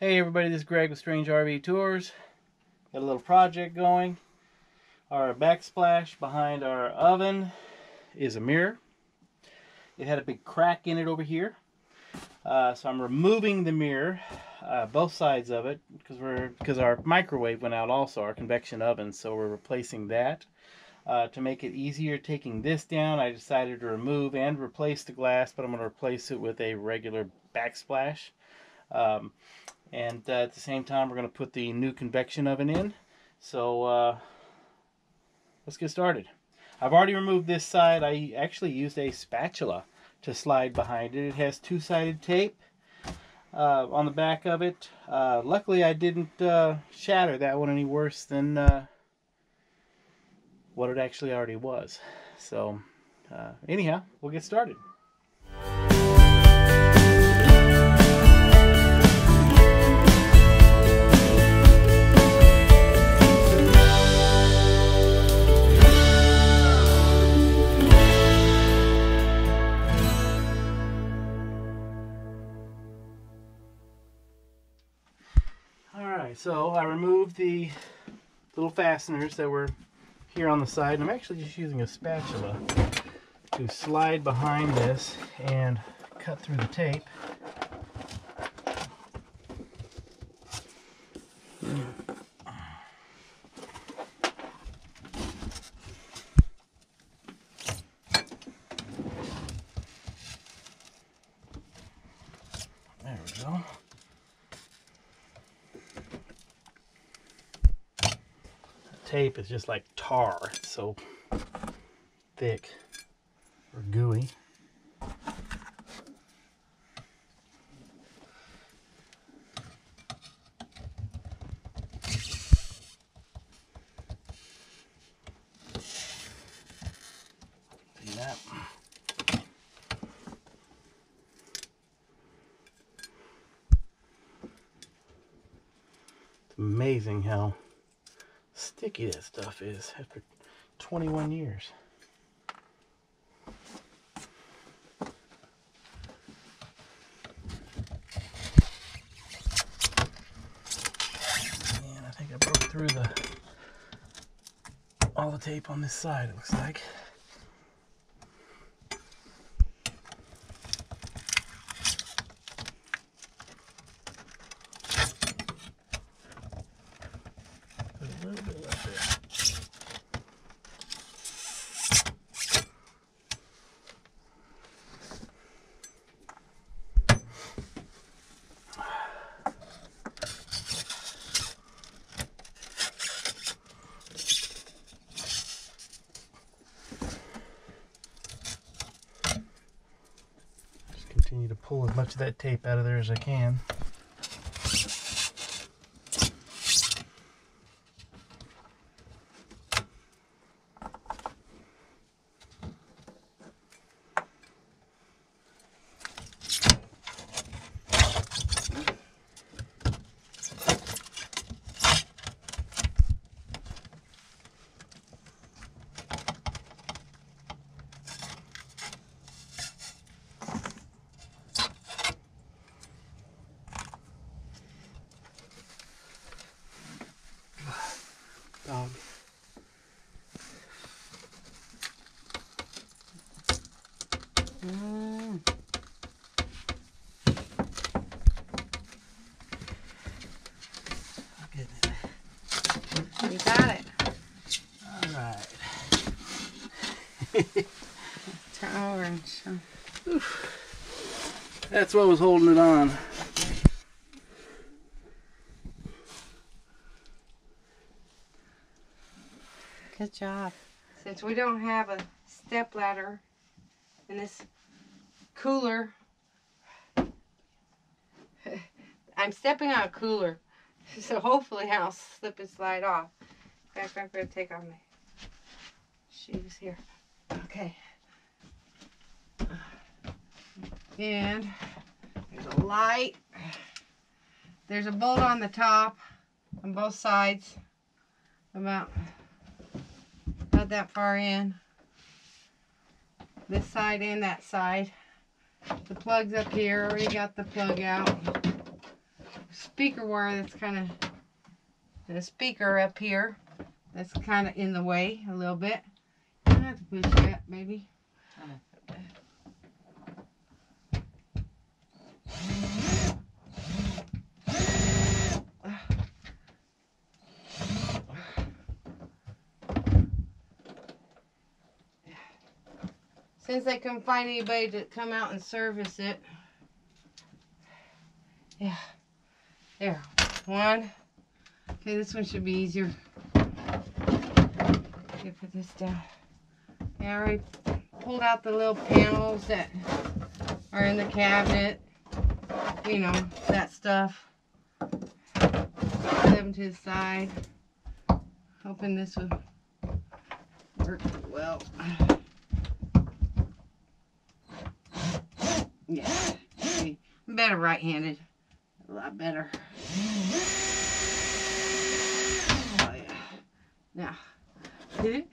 Hey everybody, this is Greg with Strange RV Tours. Got a little project going. Our backsplash behind our oven is a mirror. It had a big crack in it over here. So I'm removing the mirror, both sides of it, because our microwave went out also, our convection oven, so we're replacing that. To make it easier taking this down, I decided to remove and replace the glass, but I'm going to replace it with a regular backsplash. And at the same time, we're going to put the new convection oven in. So let's get started. I've already removed this side. I actually used a spatula to slide behind it. It has two-sided tape on the back of it. Luckily, I didn't shatter that one any worse than what it actually already was. So anyhow, we'll get started. So I removed the little fasteners that were here on the side, and I'm actually just using a spatula to slide behind this and cut through the tape. There we go. Tape is just like tar. It's so thick or gooey. See that? It's amazing how sticky that stuff is after 21 years. And I think I broke through all the tape on this side, it looks like. There's a little bit left there. Continue to pull as much of that tape out of there as I can. Dog. You got it. All right. Turn over and show. That's what was holding it on. Good job. Since we don't have a step ladder in this cooler, I'm stepping on a cooler, so hopefully I'll slip and slide off. In fact, I'm going to take off my shoes here. Okay. And there's a light. There's a bolt on the top on both sides. About that far in. This side and that side. The plug's up here. Already got the plug out. speaker wire that's kind of, the speaker up here, that's kind of in the way a little bit. I have to push that, maybe. Since they couldn't find anybody to come out and service it. Yeah. There. One. Okay, this one should be easier. Okay, put this down. Yeah, I already pulled out the little panels that are in the cabinet. You know, that stuff. Put them to the side. Hoping this would work well. Yeah, see, I'm better right-handed. A lot better. Oh yeah. Now, hit it.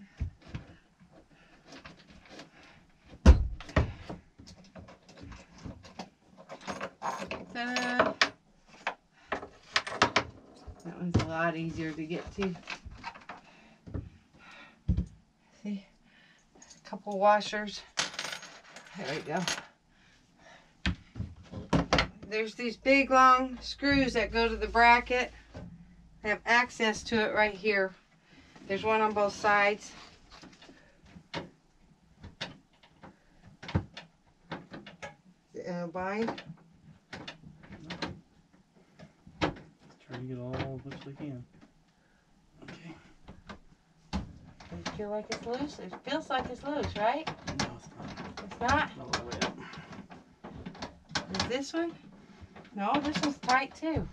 Ta-da! That one's a lot easier to get to. See, a couple washers. There we go. There's these big long screws that go to the bracket. I have access to it right here. There's one on both sides. Bind. Try to get all as much as we can. Okay. Does it feel like it's loose? It feels like it's loose, right? No, it's not. It's not? Not all the way up. Is this one? No, this one's tight too.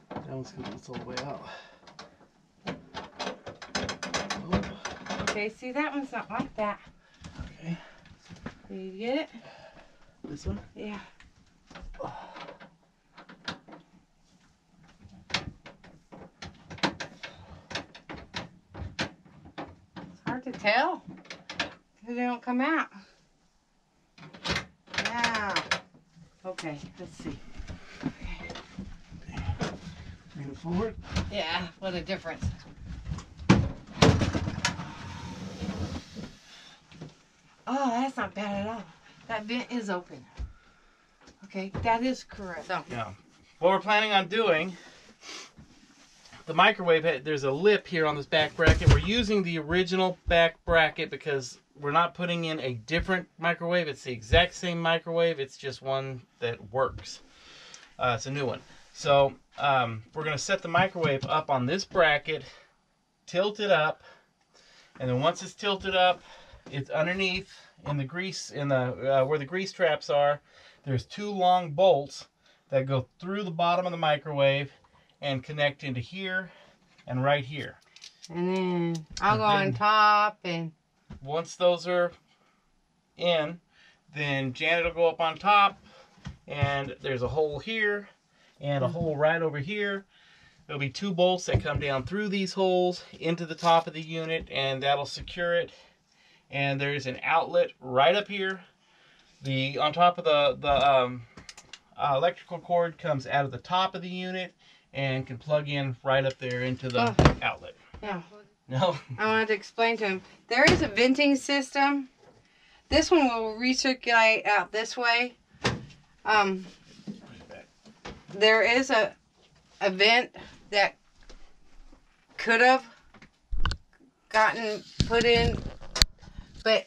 That one's because it's all the way out. Oh. Okay, see, that one's not like that. Okay. Do you get it? This one? Yeah. It's hard to tell because they don't come out. Now, okay, let's see. Okay. Bring it forward. Yeah, what a difference. Oh, that's not bad at all. That vent is open. Okay, that is correct. So, Yeah. What we're planning on doing, the microwave, there's a lip here on this back bracket. We're using the original back bracket because we're not putting in a different microwave. It's the exact same microwave. It's just one that works. It's a new one. So we're going to set the microwave up on this bracket, tilt it up, and then once it's tilted up, it's underneath in the grease, in the where the grease traps are. There's two long bolts that go through the bottom of the microwave and connect into here and right here. and then I'll go on top and... Once those are in, then Janet will go up on top, and there's a hole here and a hole right over here. There'll be two bolts that come down through these holes into the top of the unit, and that'll secure it. And there's an outlet right up here. On top of the electrical cord comes out of the top of the unit and can plug in right up there into the outlet. Yeah. No. I wanted to explain to him. There is a venting system. This one will recirculate out this way. There is a vent that could have gotten put in, but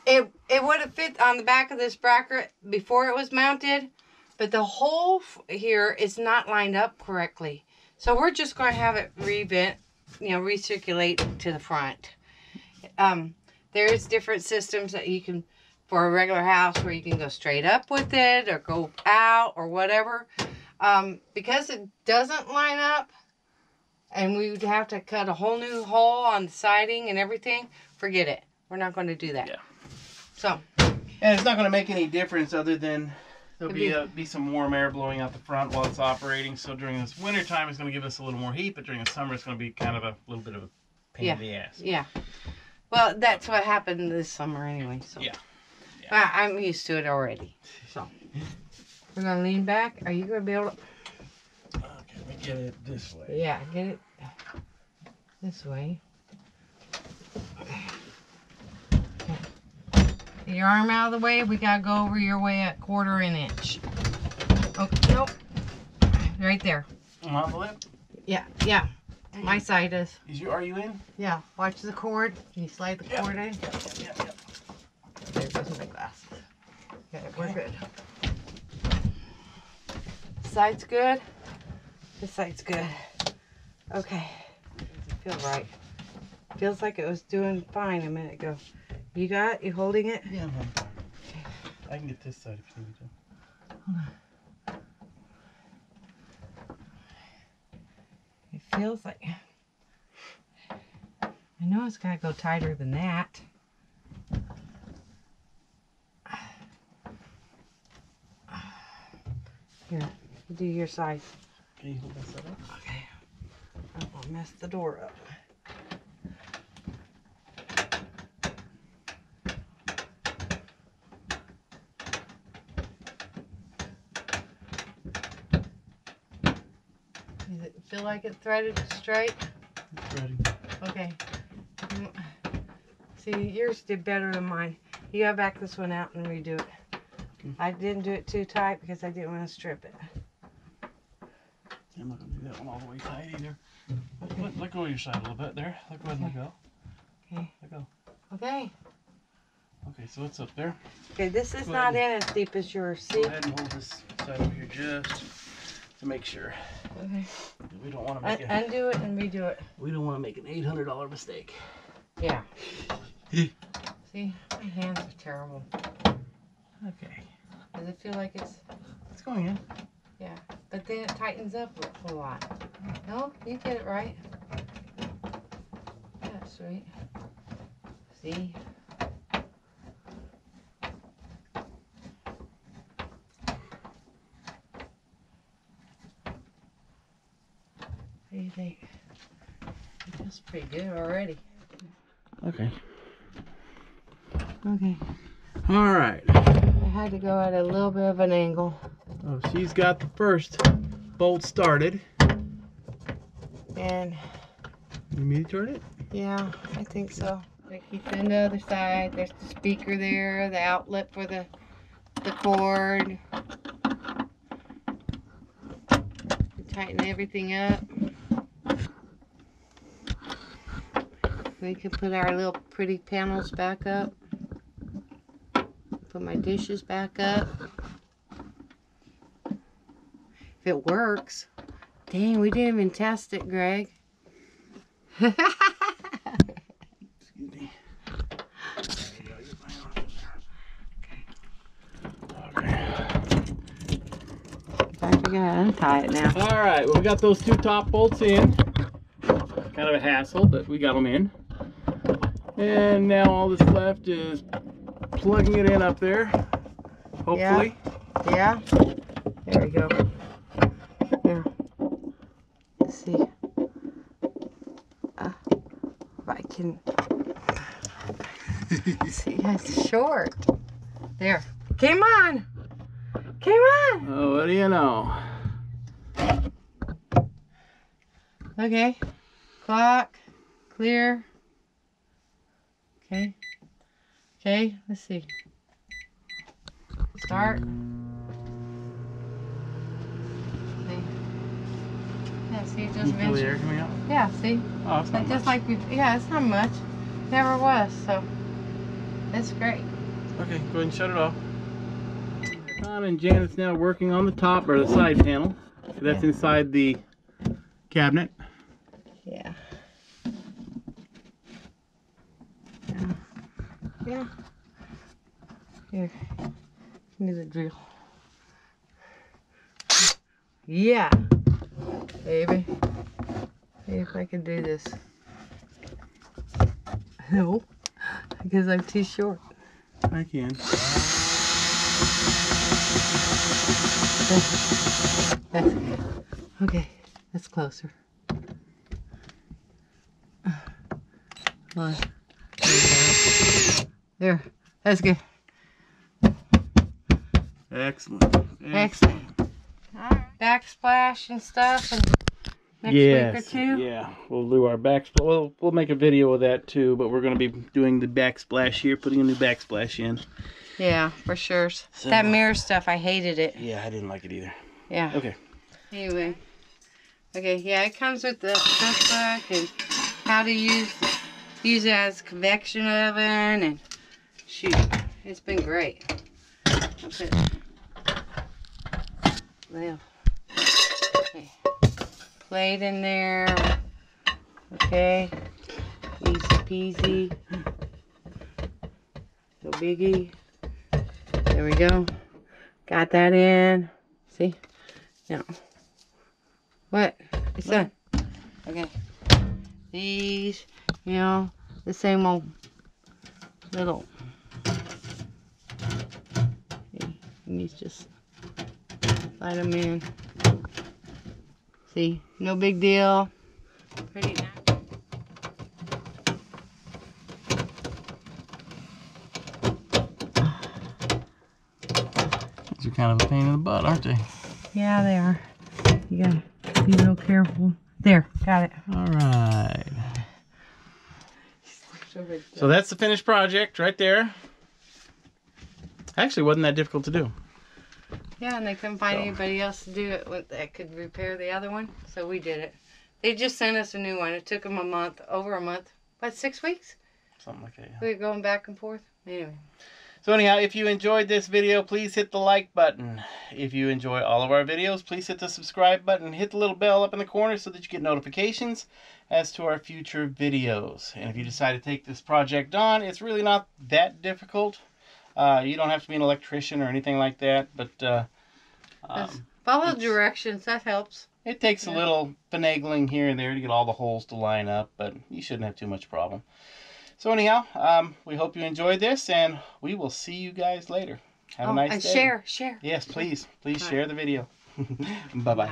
it would have fit on the back of this bracket before it was mounted, but the hole here is not lined up correctly. So we're just going to have it recirculate to the front. There's different systems that you can, for a regular house, where you can go straight up with it or go out or whatever. Because it doesn't line up and we would have to cut a whole new hole on the siding and everything, forget it. We're not going to do that. Yeah. So. And it's not going to make any difference other than there'll be some warm air blowing out the front while it's operating. So during this winter time, it's going to give us a little more heat, but during the summer, it's going to be kind of a little bit of a pain in the ass. Yeah. Well, that's what happened this summer anyway. So. Yeah. I'm used to it already. So we're going to lean back. Are you going to be able to? get it this way. Yeah, get it this way. Your arm out of the way. We gotta go over your way at 1/4 inch. Oh, nope. Right there. On the lip? Yeah, yeah. My side is. Are you in? Yeah. Watch the cord. Can you slide the cord in? Yep. There goes my glasses. Okay, we're good. This side's good. This side's good. Okay. Doesn't feel right. Feels like it was doing fine a minute ago. You got it? You holding it? Yeah, I'm holding. Okay. I can get this side if you need to. Hold on. It feels like... I know it's got to go tighter than that. Here, you do your side. Can you hold that side up? Okay. I don't want to mess the door up. Does it feel like it's threaded straight? It's ready. Okay. See, yours did better than mine. You gotta back this one out and redo it. Okay. I didn't do it too tight because I didn't want to strip it. I'm not going to do that one all the way tight either. Okay. Let go of your side a little bit there. Go ahead and let go. Okay. Let go. Okay. Okay, so it's up there. Okay, this is Go not ahead. in as deep as yours. See? Go ahead and hold this side over here just to make sure. Okay. We don't want to make Undo it and redo it. We don't want to make an $800 mistake. Yeah. See, my hands are terrible. Okay. Does it feel like it's... It's going in. Yeah, but then it tightens up a lot. No, you get it right. Yeah, sweet. See? What do you think? It feels pretty good already. Okay. Okay. All right. I had to go at a little bit of an angle. Oh, she's got the first bolt started. And You need to turn it? yeah, I think so. I keep it on the other side. There's the speaker there, the outlet for the cord. Tighten everything up. We can put our little pretty panels back up. Put my dishes back up. If it works. Dang, we didn't even test it, Greg. Excuse me. I gotta untie it now. All right, well, we got those two top bolts in. Kind of a hassle, but we got them in. And now all that's left is plugging it in up there, hopefully. Yeah. There we go. Here. Let's see. If I can. See, it's short. There. Come on. Come on. Oh, what do you know? Okay. Clock. Clear. Okay. Okay. Let's see. Start. See. Yeah, see, it just Can you feel the air ventured. coming out? Yeah, see? Oh, it's not Just much. like we, yeah, it's not much. Never was, so that's great. Okay, go ahead and shut it off. Con and Janet's now working on the top or the side panel. That's Yeah. inside the cabinet. Yeah. Yeah. Here. Give me the drill. Yeah. Baby. See if I can do this. No. Because I'm too short. I can. That's good. Okay. That's closer. Hold on. There. That's good. Excellent. Excellent. Alright. Backsplash and stuff. And next week or two? Yeah, we'll do our backsplash. We'll make a video of that too, but we're going to be doing the backsplash here, putting a new backsplash in. Yeah, for sure. So, that mirror stuff, I hated it. Yeah, I didn't like it either. Yeah. Okay. Anyway. Okay, yeah, it comes with the cookbook and how to use it as convection oven, and shoot, it's been great. I'll put okay, plate in there. Okay, easy peasy. No biggie. There we go. Got that in. See? Now. What? It's done. Okay. These, you know, the same old little. See, and these just slide them in. See, no big deal. Pretty nice. These are kind of a pain in the butt, aren't they? Yeah, they are. You gotta be real careful. There, got it. All right. So that's the finished project right there. Actually, wasn't that difficult to do. Yeah, and they couldn't find anybody else to do it that could repair the other one, so we did it. They just sent us a new one. It took them a month, over a month. What, 6 weeks? Something like that, yeah. We were going back and forth. Anyway. So anyhow, if you enjoyed this video, please hit the like button. If you enjoy all of our videos, please hit the subscribe button. Hit the little bell up in the corner so that you get notifications as to our future videos. And if you decide to take this project on, it's really not that difficult. You don't have to be an electrician or anything like that, but follow directions. That helps. It takes a little finagling here and there to get all the holes to line up, but you shouldn't have too much problem. So anyhow, we hope you enjoyed this, and we will see you guys later. Have a nice day. And share. Yes, please. Please share the video. Bye-bye.